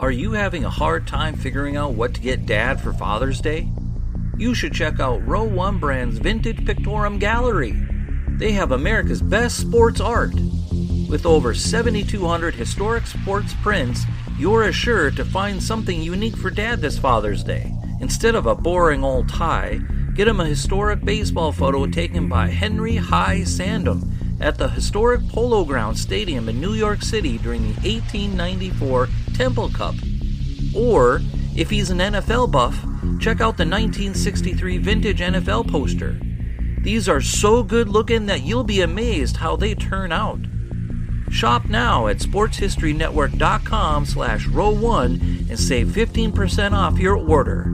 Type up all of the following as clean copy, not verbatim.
Are you having a hard time figuring out what to get Dad for Father's Day? You should check out Row 1 Brand's Vintage Pictorum Gallery. They have America's best sports art. With over 7,200 historic sports prints, you're assured to find something unique for Dad this Father's Day. Instead of a boring old tie, get him a historic baseball photo taken by Henry High Sandham at the historic Polo Grounds Stadium in New York City during the 1894 Temple Cup. Or, if he's an NFL buff, check out the 1963 vintage NFL poster. These are so good looking that you'll be amazed how they turn out. Shop now at sportshistorynetwork.com/row1 and save 15% off your order.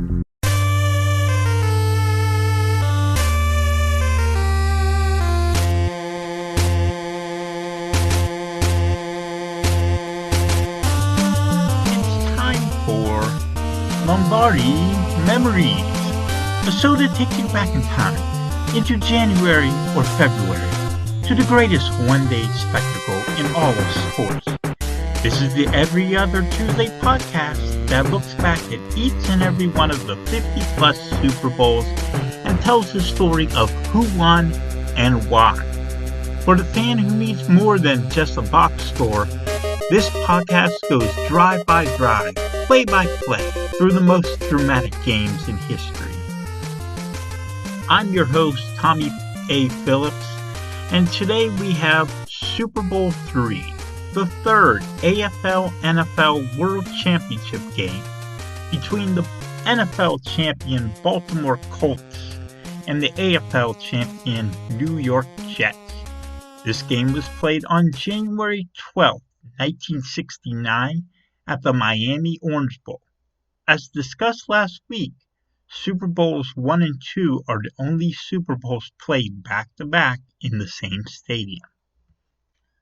Lombardi Memories, a show that takes you back in time, into January or February, to the greatest one-day spectacle in all of sports. This is the Every Other Tuesday podcast that looks back at each and every one of the 50-plus Super Bowls and tells the story of who won and why. For the fan who needs more than just a box score, this podcast goes drive by drive, play by play, through the most dramatic games in history. I'm your host, Tommy A. Phillips, and today we have Super Bowl III, the third AFL-NFL World Championship game between the NFL champion Baltimore Colts and the AFL champion New York Jets. This game was played on January 12, 1969 at the Miami Orange Bowl. As discussed last week, Super Bowls 1 and 2 are the only Super Bowls played back-to-back in the same stadium.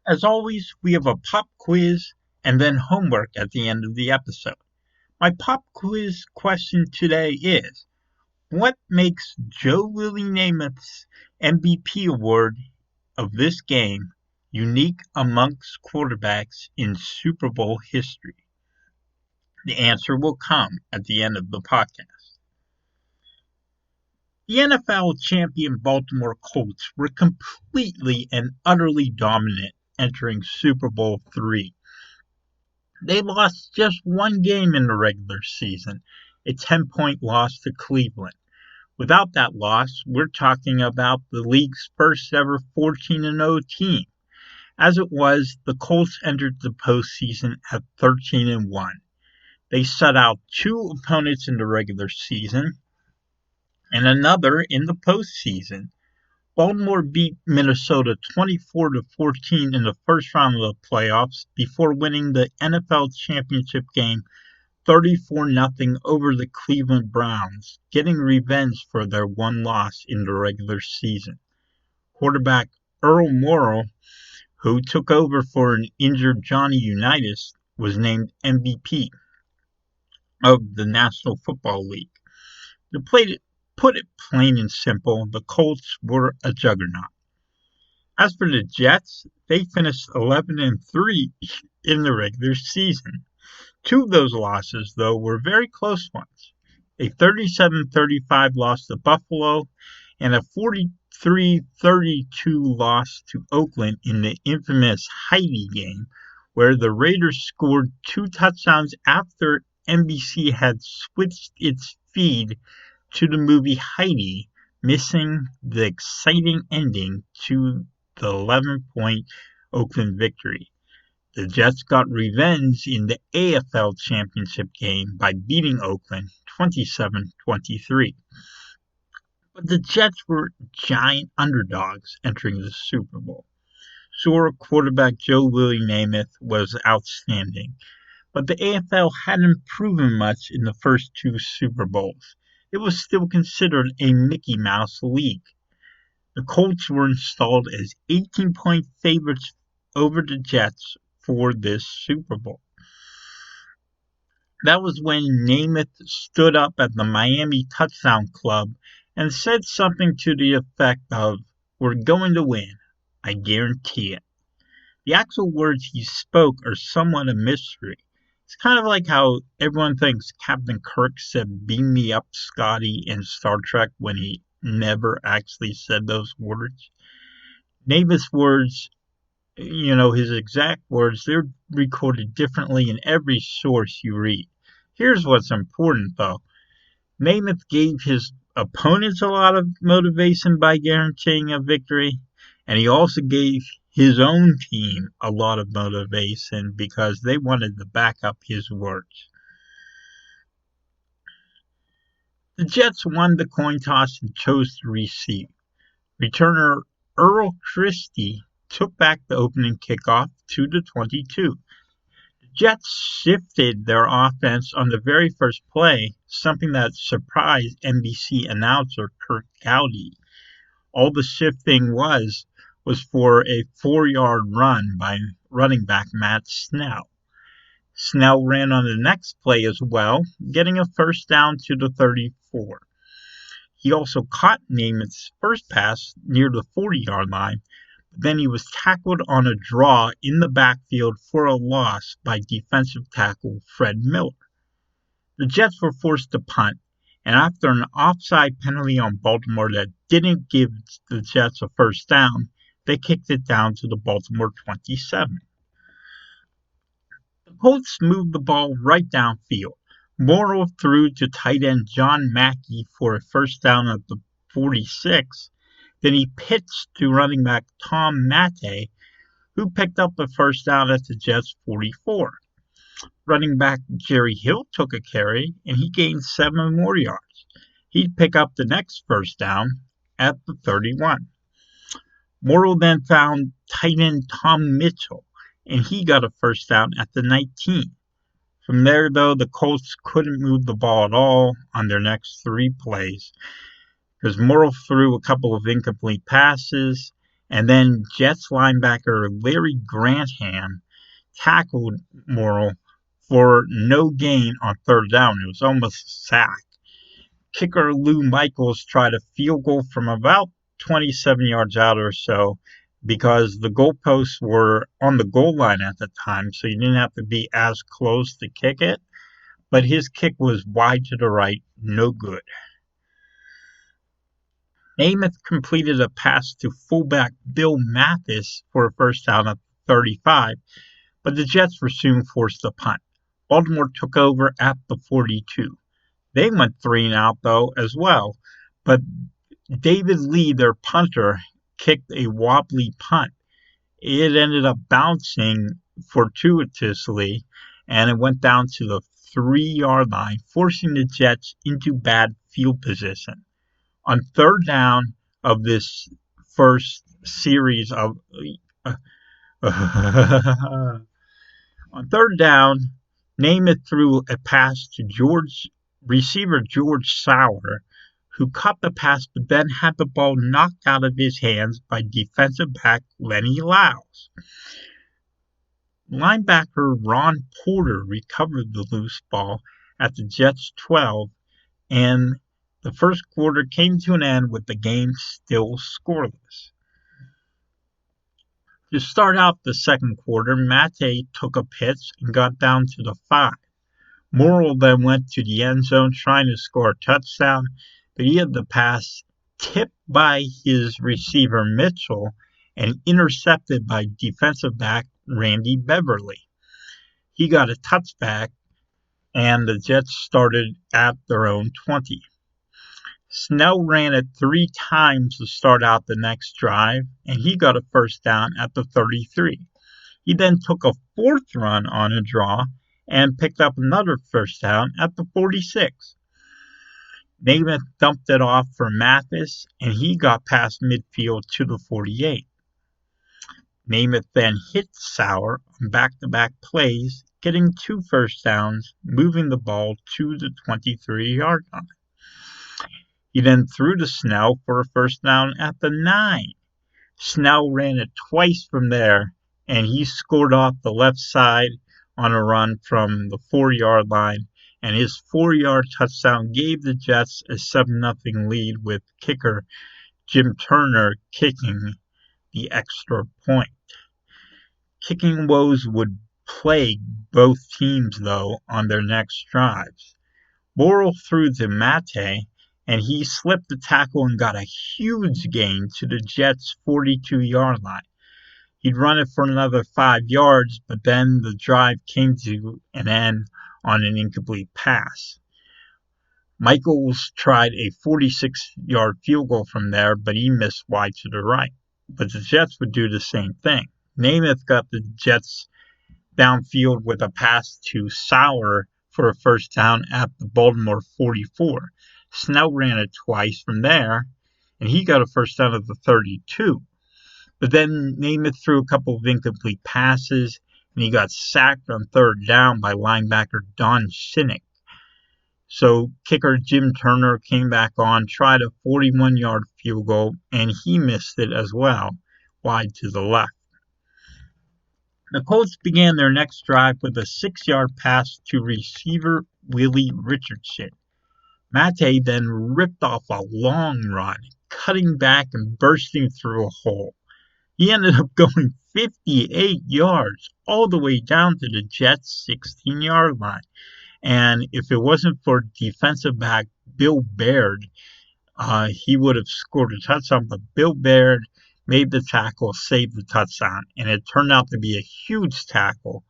As always, we have a pop quiz and then homework at the end of the episode. My pop quiz question today is, what makes Joe Willie Namath's MVP award of this game unique amongst quarterbacks in Super Bowl history? The answer will come at the end of the podcast. The NFL champion Baltimore Colts were completely and utterly dominant entering Super Bowl III. They lost just one game in the regular season, a 10-point loss to Cleveland. Without that loss, we're talking about the league's first ever 14-0 team. As it was, the Colts entered the postseason at 13-1. They shut out two opponents in the regular season and another in the postseason. Baltimore beat Minnesota 24-14 in the first round of the playoffs before winning the NFL championship game 34-0 over the Cleveland Browns, getting revenge for their one loss in the regular season. Quarterback Earl Morrall, who took over for an injured Johnny Unitas, was named MVP of the National Football League. To put it plain and simple, the Colts were a juggernaut. As for the Jets, they finished 11-3 in the regular season. Two of those losses, though, were very close ones. A 37-35 loss to Buffalo and a 43-32 loss to Oakland in the infamous Heidi game, where the Raiders scored two touchdowns after NBC had switched its feed to the movie Heidi, missing the exciting ending to the 11-point Oakland victory. The Jets got revenge in the AFL championship game by beating Oakland 27-23. But the Jets were giant underdogs entering the Super Bowl. Sure, quarterback Joe Willie Namath was outstanding, but the AFL hadn't proven much in the first two Super Bowls. It was still considered a Mickey Mouse league. The Colts were installed as 18-point favorites over the Jets for this Super Bowl. That was when Namath stood up at the Miami Touchdown Club and said something to the effect of, "We're going to win, I guarantee it." The actual words he spoke are somewhat a mystery, It's kind of like how everyone thinks Captain Kirk said, "Beam me up, Scotty," in Star Trek when he never actually said those words. Namath's words, his exact words, they're recorded differently in every source you read. Here's what's important, though. Namath gave his opponents a lot of motivation by guaranteeing a victory, and he also gave his own team a lot of motivation because they wanted to back up his words. The Jets won the coin toss and chose to receive. Returner Earl Christie took back the opening kickoff 2-22. The Jets shifted their offense on the very first play, something that surprised NBC announcer Kirk Gowdy. All the shifting was for a 4-yard run by running back Matt Snell. Snell ran on the next play as well, getting a first down to the 34. He also caught Namath's first pass near the 40-yard line, but then he was tackled on a draw in the backfield for a loss by defensive tackle Fred Miller. The Jets were forced to punt, and after an offside penalty on Baltimore that didn't give the Jets a first down, they kicked it down to the Baltimore 27. The Colts moved the ball right downfield. Morrill threw to tight end John Mackey for a first down at the 46. Then he pitched to running back Tom Mate, who picked up the first down at the Jets' 44. Running back Jerry Hill took a carry, and he gained 7 more yards. He'd pick up the next first down at the 31. Morrill then found tight end Tom Mitchell, and he got a first down at the 19. From there, though, the Colts couldn't move the ball at all on their next 3 plays because Morrill threw a couple of incomplete passes, and then Jets linebacker Larry Grantham tackled Morrill for no gain on third down. It was almost a sack. Kicker Lou Michaels tried a field goal from about 27 yards out or so because the goalposts were on the goal line at the time, so you didn't have to be as close to kick it. But his kick was wide to the right, no good. Namath completed a pass to fullback Bill Mathis for a first down at 35, but the Jets were soon forced to punt. Baltimore took over at the 42. They went 3-and-out, though, as well, but David Lee, their punter, kicked a wobbly punt. It ended up bouncing fortuitously, and it went down to the 3-yard line, forcing the Jets into bad field position. On third down of this first series of on third down, Namath threw a pass to receiver George Sauer, who caught the pass but then had the ball knocked out of his hands by defensive back Lenny Lyles. Linebacker Ron Porter recovered the loose ball at the Jets' 12, and the first quarter came to an end with the game still scoreless. To start out the second quarter, Mate took a pitch and got down to the 5. Morrill then went to the end zone trying to score a touchdown, but he had the pass tipped by his receiver Mitchell and intercepted by defensive back Randy Beverly. He got a touchback, and the Jets started at their own 20. Snell ran it 3 times to start out the next drive, and he got a first down at the 33. He then took a 4th run on a draw and picked up another first down at the 46. Namath dumped it off for Mathis, and he got past midfield to the 48. Namath then hit Sauer on back-to-back plays, getting 2 first downs, moving the ball to the 23-yard line. He then threw to Snell for a first down at the 9. Snell ran it twice from there, and he scored off the left side on a run from the 4-yard line, and his 4-yard touchdown gave the Jets a 7-0 lead with kicker Jim Turner kicking the extra point. Kicking woes would plagued both teams, though, on their next drives. Morrill threw to Mate, and he slipped the tackle and got a huge gain to the Jets' 42-yard line. He'd run it for another 5 yards, but then the drive came to an end on an incomplete pass. Michaels tried a 46-yard field goal from there, but he missed wide to the right. But the Jets would do the same thing. Namath got the Jets downfield with a pass to Sauer for a first down at the Baltimore 44. Snell ran it twice from there, and he got a first down at the 32. But then Namath threw a couple of incomplete passes, and he got sacked on third down by linebacker Don Shinnick. So kicker Jim Turner came back on, tried a 41-yard field goal, and he missed it as well, wide to the left. The Colts began their next drive with a 6-yard pass to receiver Willie Richardson. Mate then ripped off a long run, cutting back and bursting through a hole. He ended up going 58 yards all the way down to the Jets' 16-yard line. And if it wasn't for defensive back Bill Baird, he would have scored a touchdown. But Bill Baird made the tackle, saved the touchdown. And it turned out to be a huge tackle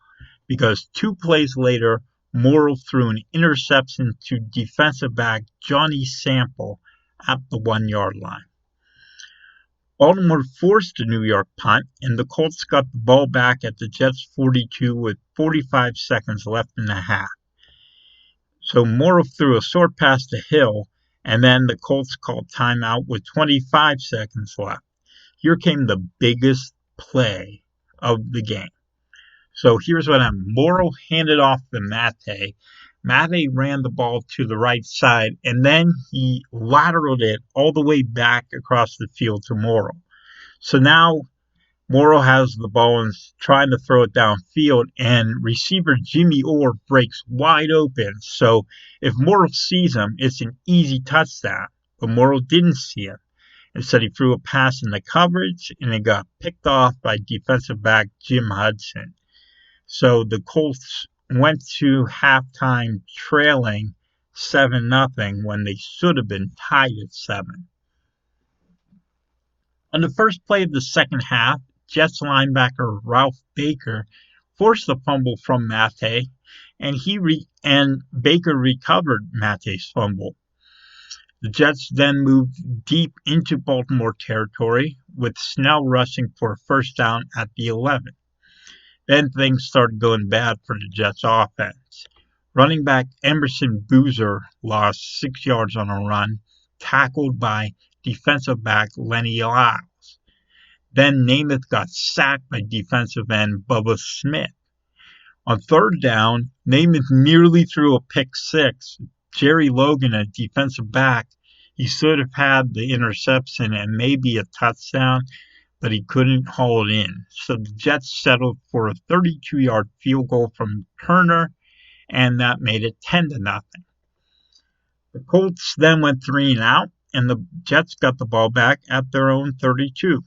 because 2 plays later, Morrill threw an interception to defensive back Johnny Sample at the 1-yard line. Baltimore forced a New York punt, and the Colts got the ball back at the Jets' 42 with 45 seconds left in the half. So Morrill threw a short pass to Hill, and then the Colts called timeout with 25 seconds left. Here came the biggest play of the game. So here's what happened. Morrill handed off to Mate. Mate ran the ball to the right side, and then he lateraled it all the way back across the field to Morrill. So now Morrill has the ball and is trying to throw it downfield, and receiver Jimmy Orr breaks wide open. So if Morrill sees him, it's an easy touchdown. But Morrill didn't see him. Instead, he threw a pass in the coverage, and it got picked off by defensive back Jim Hudson. So the Colts went to halftime trailing 7-0 when they should have been tied at 7. On the first play of the second half, Jets linebacker Ralph Baker forced the fumble from Mate, and Baker recovered Mate's fumble. The Jets then moved deep into Baltimore territory, with Snell rushing for a first down at the 11. Then things started going bad for the Jets offense. Running back Emerson Boozer lost 6 yards on a run, tackled by defensive back Lenny Lyles. Then Namath got sacked by defensive end Bubba Smith. On third down, Namath nearly threw a pick six. Jerry Logan, a defensive back, he should have had the interception and maybe a touchdown, but he couldn't haul it in. So the Jets settled for a 32-yard field goal from Turner, and that made it 10-0. The Colts then went 3 and out, and the Jets got the ball back at their own 32.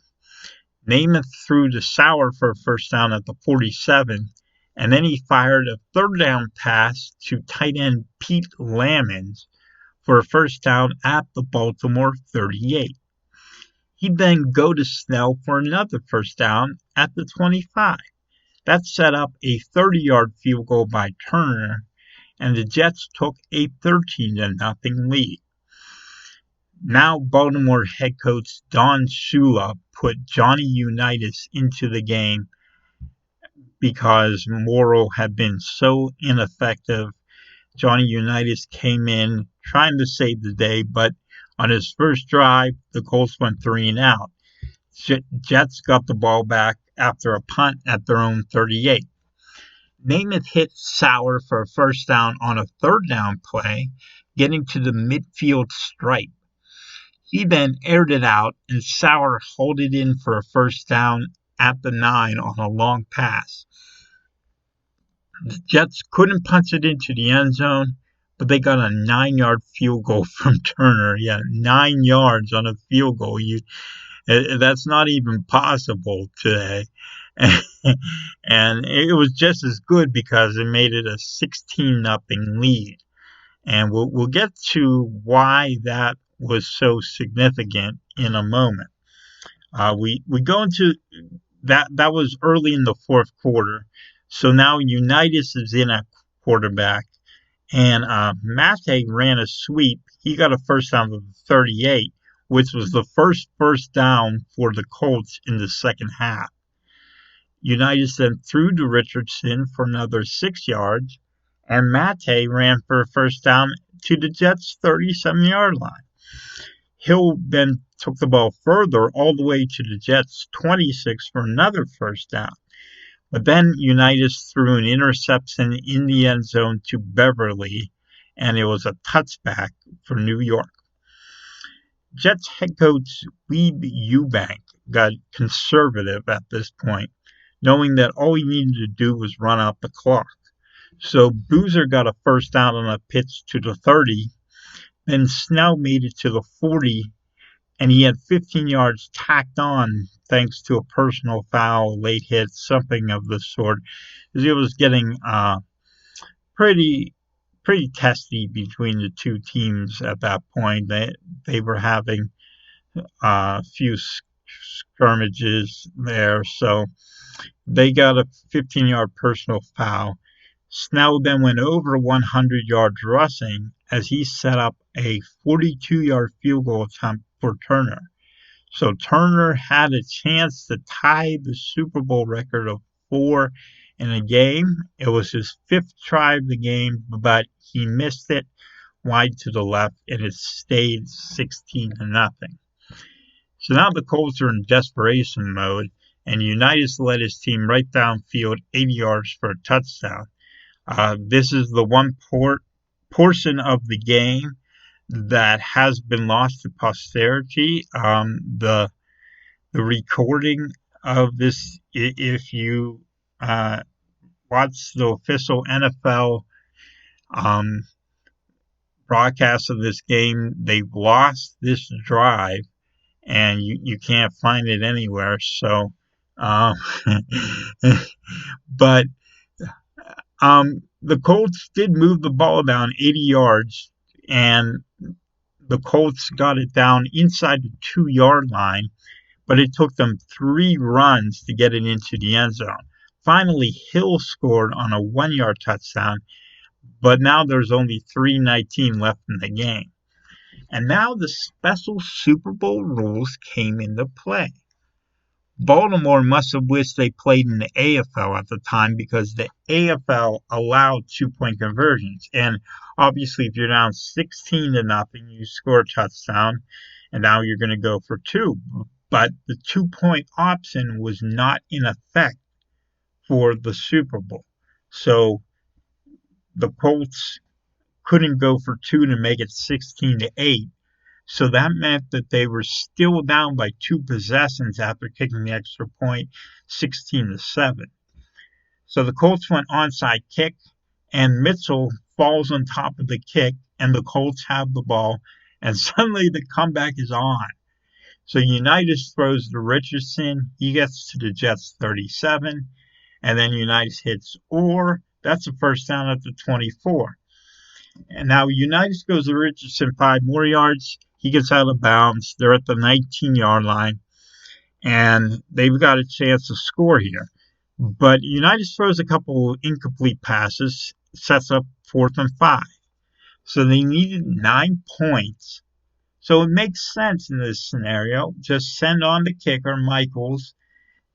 Namath threw to Sauer for a first down at the 47, and then he fired a third down pass to tight end Pete Lammons for a first down at the Baltimore 38. He'd then go to Snell for another first down at the 25. That set up a 30-yard field goal by Turner, and the Jets took a 13-0 lead. Now Baltimore head coach Don Shula put Johnny Unitas into the game because Morrill had been so ineffective. Johnny Unitas came in trying to save the day, but on his first drive, the Colts went 3 and out. Jets got the ball back after a punt at their own 38. Namath hit Sauer for a first down on a third down play, getting to the midfield stripe. He then aired it out, and Sauer hauled it in for a first down at the 9 on a long pass. The Jets couldn't punch it into the end zone, but they got a 9-yard field goal from Turner. Yeah, 9 yards on a field goal. That's not even possible today. And it was just as good because it made it a 16-0 lead. And we'll get to why that was so significant in a moment. We go into that was early in the fourth quarter. So now Unitas is in at quarterback, and Mate ran a sweep. He got a first down of 38, which was the first down for the Colts in the second half. Unitas then threw to Richardson for another 6 yards, and Mate ran for a first down to the Jets' 37-yard line. Hill then took the ball further all the way to the Jets' 26 for another first down. But then Unitas threw an interception in the end zone to Beverly, and it was a touchback for New York. Jets head coach Weeb Eubank got conservative at this point, knowing that all he needed to do was run out the clock. So Boozer got a first down on a pitch to the 30, then Snell made it to the 40, and he had 15 yards tacked on thanks to a personal foul, late hit, something of the sort. Because it was getting pretty testy between the two teams at that point. They were having a few skirmishes there, so they got a 15-yard personal foul. Snell then went over 100 yards rushing as he set up a 42-yard field goal attempt for Turner. So Turner had a chance to tie the Super Bowl record of 4 in a game. It was his 5th try of the game, but he missed it wide to the left, and it stayed 16-0. So now the Colts are in desperation mode, and Unitas led his team right downfield 80 yards for a touchdown. This is the one portion of the game that has been lost to posterity. The recording of this, if you watch the official NFL broadcast of this game, they've lost this drive, and you can't find it anywhere. So, but the Colts did move the ball down 80 yards, and the Colts got it down inside the 2-yard line, but it took them 3 runs to get it into the end zone. Finally, Hill scored on a 1-yard touchdown, but now there's only 3:19 left in the game. And now the special Super Bowl rules came into play. Baltimore must have wished they played in the AFL at the time, because the AFL allowed 2-point conversions. And obviously, if you're down 16-0, you score a touchdown, and now you're going to go for 2. But the 2-point option was not in effect for the Super Bowl. So the Colts couldn't go for 2 to make it 16-8. So that meant that they were still down by 2 possessions after kicking the extra point, 16-7. So the Colts went onside kick, and Mitchell falls on top of the kick, and the Colts have the ball, and suddenly the comeback is on. So Unitas throws to Richardson. He gets to the Jets' 37, and then Unitas hits Orr. That's a first down at the 24. And now Unitas goes to Richardson 5 more yards. He gets out of bounds. They're at the 19-yard line, and they've got a chance to score here. But Unitas throws a couple incomplete passes, sets up 4th and 5. So they needed 9 points. So it makes sense in this scenario. Just send on the kicker, Michaels,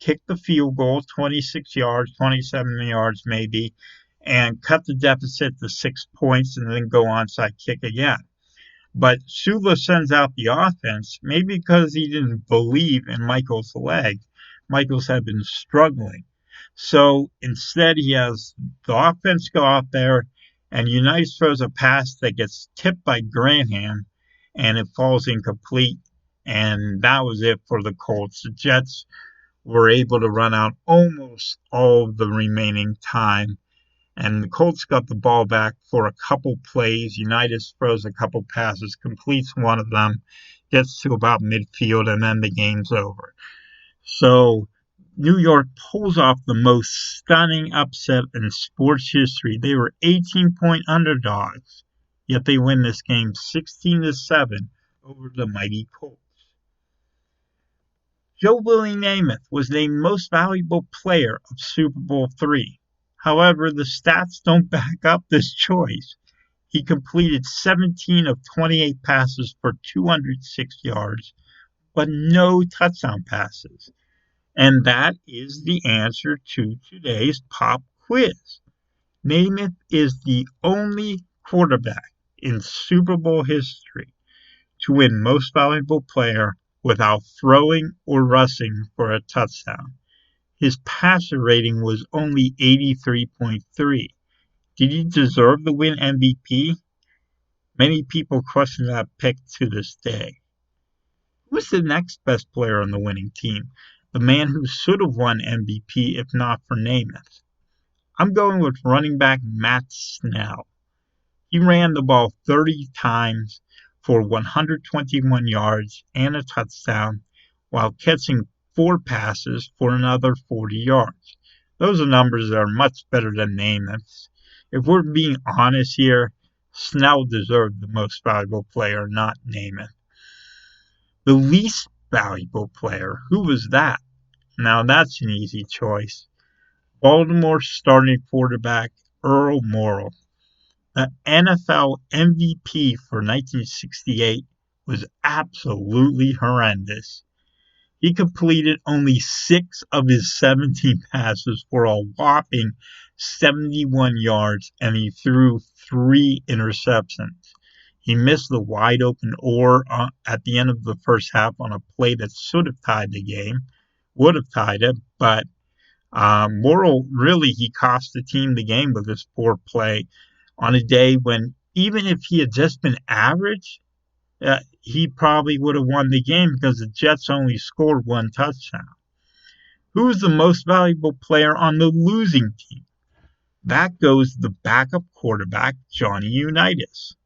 kick the field goal, 26 yards, 27 yards maybe, and cut the deficit to 6 points, and then go onside kick again. But Sula sends out the offense, maybe because he didn't believe in Michaels' leg. Michaels had been struggling. So instead, he has the offense go out there, and Unitas throws a pass that gets tipped by Granham, and it falls incomplete. And that was it for the Colts. The Jets were able to run out almost all of the remaining time, and the Colts got the ball back for a couple plays. Unitas throws a couple passes, completes one of them, gets to about midfield, and then the game's over. So New York pulls off the most stunning upset in sports history. They were 18-point underdogs, yet they win this game 16-7 over the mighty Colts. Joe Willie Namath was named Most Valuable Player of Super Bowl III. However, the stats don't back up this choice. He completed 17 of 28 passes for 206 yards, but no touchdown passes. And that is the answer to today's pop quiz. Namath is the only quarterback in Super Bowl history to win Most Valuable Player without throwing or rushing for a touchdown. His passer rating was only 83.3. Did he deserve to win MVP? Many people question that pick to this day. Who was the next best player on the winning team? The man who should have won MVP if not for Namath. I'm going with running back Matt Snell. He ran the ball 30 times for 121 yards and a touchdown while catching 4 passes for another 40 yards. Those are numbers that are much better than Namath's. If we're being honest here, Snell deserved the Most Valuable Player, not Namath. The least valuable player, who was that? Now that's an easy choice. Baltimore starting quarterback Earl Morrall. The NFL MVP for 1968 was absolutely horrendous. He completed only 6 of his 17 passes for a whopping 71 yards, and he threw 3 interceptions. He missed the wide-open oar at the end of the first half on a play that should have tied the game, would have tied it, but Morrall, really, he cost the team the game with this poor play on a day when, even if he had just been average, he probably would have won the game because the Jets only scored 1 touchdown. Who is the most valuable player on the losing team? That goes the backup quarterback, Johnny Unitas.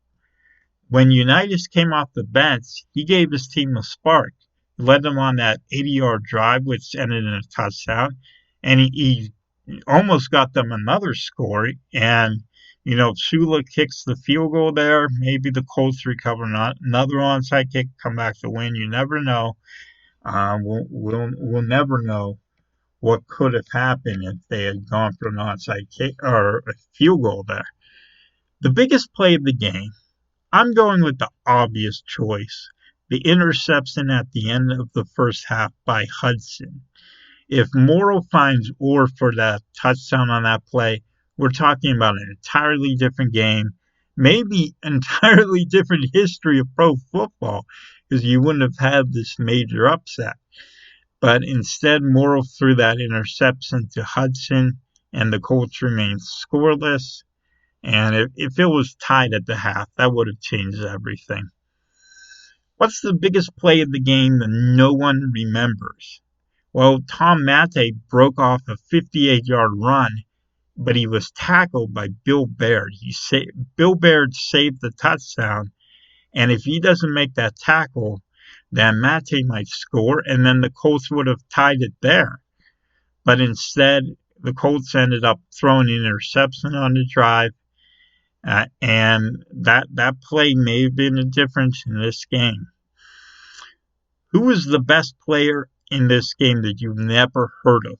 When Unitas came off the bench, he gave his team a spark. He led them on that 80-yard drive, which ended in a touchdown, and he almost got them another score. And, Shula kicks the field goal there. Maybe the Colts recover another onside kick, come back to win. You never know. We'll never know what could have happened if they had gone for an onside kick or a field goal there. The biggest play of the game, I'm going with the obvious choice, the interception at the end of the first half by Hudson. If Morrall finds Orr for that touchdown on that play, we're talking about an entirely different game, maybe entirely different history of pro football, because you wouldn't have had this major upset. But instead, Morrall threw that interception to Hudson, and the Colts remained scoreless. And if it was tied at the half, that would have changed everything. What's the biggest play of the game that no one remembers? Well, Tom Matte broke off a 58-yard run, but he was tackled by Bill Baird. Bill Baird saved the touchdown, and if he doesn't make that tackle, then Matte might score, and then the Colts would have tied it there. But instead, the Colts ended up throwing an interception on the drive, and that play may have been the difference in this game. Who was the best player in this game that you've never heard of?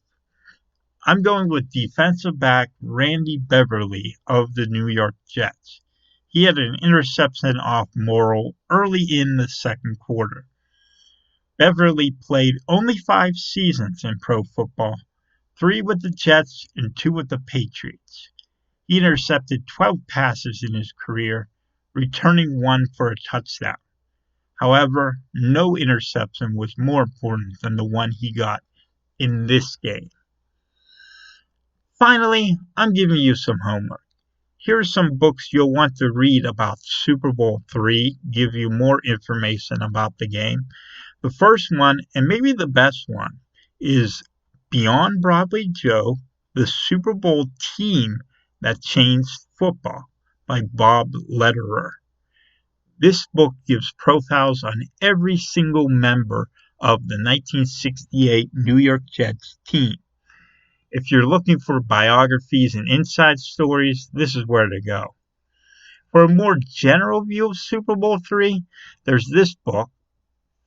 I'm going with defensive back Randy Beverly of the New York Jets. He had an interception off Morrall early in the second quarter. Beverly played only 5 seasons in pro football, 3 with the Jets and 2 with the Patriots. He intercepted 12 passes in his career, returning 1 for a touchdown. However, no interception was more important than the one he got in this game. Finally, I'm giving you some homework. Here are some books you'll want to read about Super Bowl III, give you more information about the game. The first one, and maybe the best one, is Beyond Broadway Joe, the Super Bowl Team That Changed Football by Bob Lederer. This book gives profiles on every single member of the 1968 New York Jets team. If you're looking for biographies and inside stories, this is where to go. For a more general view of Super Bowl III, there's this book,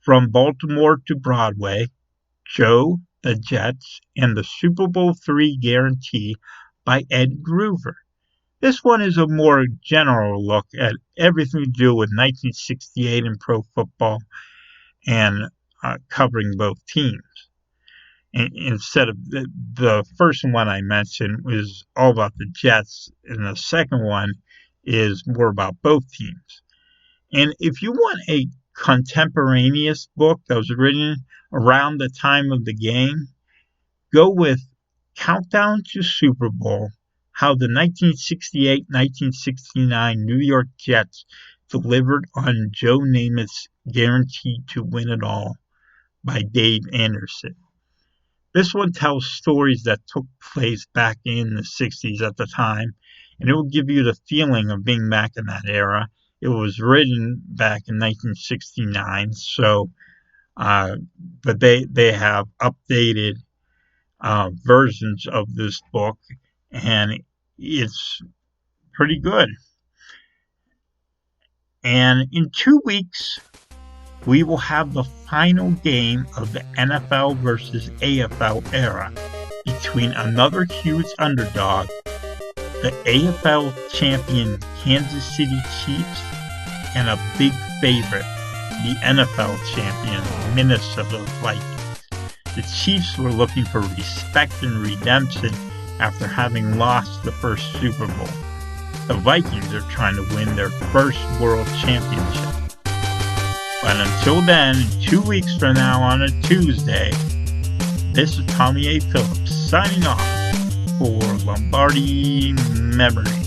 From Baltimore to Broadway, Joe, the Jets, and the Super Bowl III Guarantee by Ed Groover. This one is a more general look at everything to do with 1968 in pro football and covering both teams. Instead of the first one I mentioned was all about the Jets, and the second one is more about both teams. And if you want a contemporaneous book that was written around the time of the game, go with Countdown to Super Bowl, How the 1968-1969 New York Jets Delivered on Joe Namath's Guaranteed to Win It All by Dave Anderson. This one tells stories that took place back in the 60s at the time, and it will give you the feeling of being back in that era. It was written back in 1969, so but they have updated versions of this book, and it's pretty good. And in 2 weeks, we will have the final game of the NFL versus AFL era between another huge underdog, the AFL champion Kansas City Chiefs, and a big favorite, the NFL champion Minnesota Vikings. The Chiefs were looking for respect and redemption after having lost the first Super Bowl. The Vikings are trying to win their first world championship. But until then, 2 weeks from now on a Tuesday, this is Tommy A. Phillips signing off for Lombardi Memories.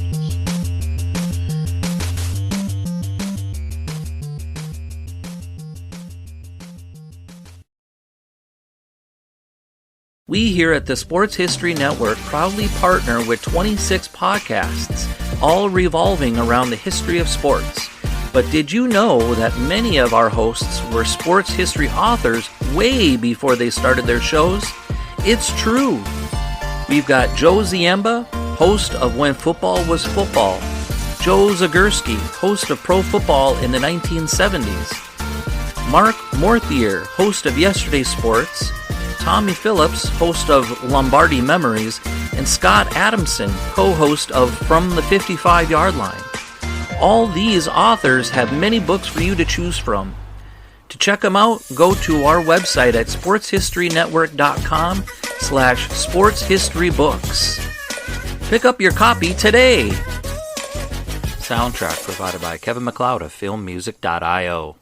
We here at the Sports History Network proudly partner with 26 podcasts, all revolving around the history of sports. But did you know that many of our hosts were sports history authors way before they started their shows? It's true. We've got Joe Ziemba, host of When Football Was Football, Joe Zagurski, host of Pro Football in the 1970s, Mark Morthier, host of Yesterday Sports, Tommy Phillips, host of Lombardi Memories, and Scott Adamson, co-host of From the 55-Yard Line. All these authors have many books for you to choose from. To check them out, go to our website at sportshistorynetwork.com/sportshistorybooks. Pick up your copy today. Soundtrack provided by Kevin MacLeod of filmmusic.io.